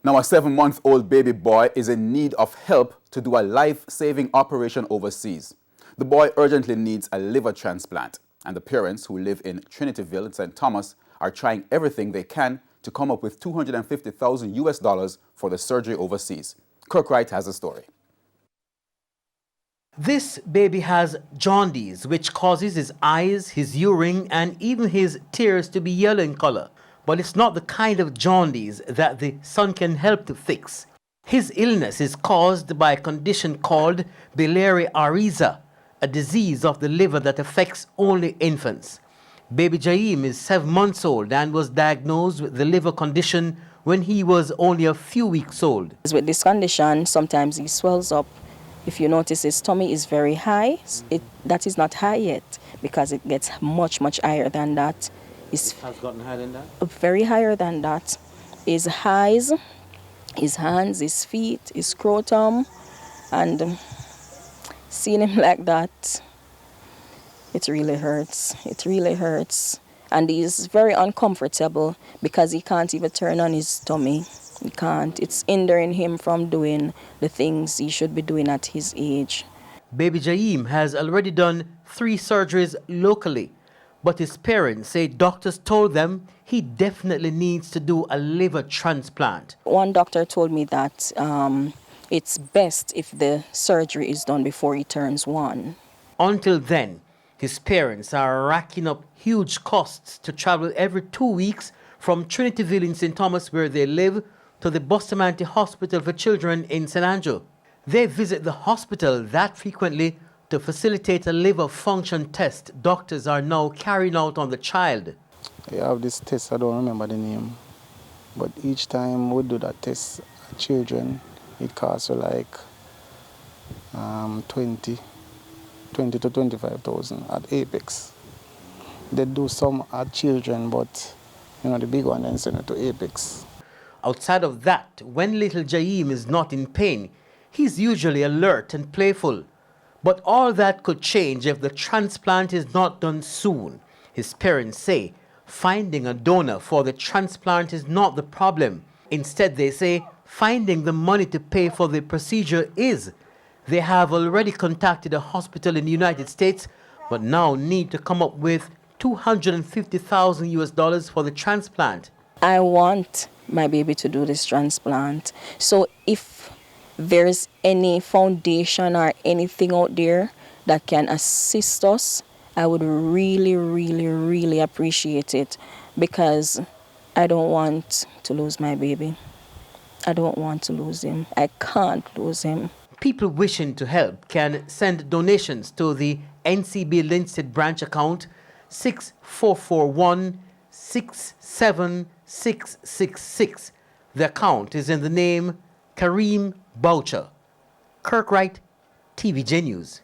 Now, a 7-month-old baby boy is in need of help to do a life-saving operation overseas. The boy urgently needs a liver transplant, and the parents, who live in Trinityville in St. Thomas, are trying everything they can to come up with $250,000 for the surgery overseas. Kirk Wright has the story. This baby has jaundice, which causes his eyes, his urine, and even his tears to be yellow in color. But it's not the kind of jaundice that the sun can help to fix. His illness is caused by a condition called biliary atresia, a disease of the liver that affects only infants. Baby Jaim is 7 months old and was diagnosed with the liver condition when he was only a few weeks old. With this condition, sometimes he swells up. If you notice, his tummy is very high. That is not high yet, because it gets much, much higher than that. It has gotten higher than that? Very higher than that. His eyes, his hands, his feet, his scrotum, and seeing him like that, it really hurts. It really hurts. And he's very uncomfortable because he can't even turn on his tummy. He can't. It's hindering him from doing the things he should be doing at his age. Baby Jaim has already done 3 surgeries locally, but his parents say doctors told them he definitely needs to do a liver transplant. One doctor told me that it's best if the surgery is done before he turns 1. Until then, his parents are racking up huge costs to travel every 2 weeks from Trinityville in St. Thomas, where they live, to the Bustamante Hospital for Children in St. Andrew. They visit the hospital that frequently to facilitate a liver function test doctors are now carrying out on the child. I have this test, I don't remember the name, but each time we do that test, children, it costs like 20 to 25,000 at Apex. They do some at children, but the big one then send it to Apex. Outside of that, when little Jaim is not in pain, he's usually alert and playful. But all that could change if the transplant is not done soon. His parents say finding a donor for the transplant is not the problem. Instead, they say finding the money to pay for the procedure is. They have already contacted a hospital in the United States, but now need to come up with $250,000 for the transplant. I want my baby to do this transplant. So if there's any foundation or anything out there that can assist us, I would really, really, really appreciate it, because I don't want to lose my baby. I don't want to lose him. I can't lose him. People wishing to help can send donations to the NCB Linstead branch account 644167666. The account is in the name Kareem Boucher. Kirk Wright, TVJ News.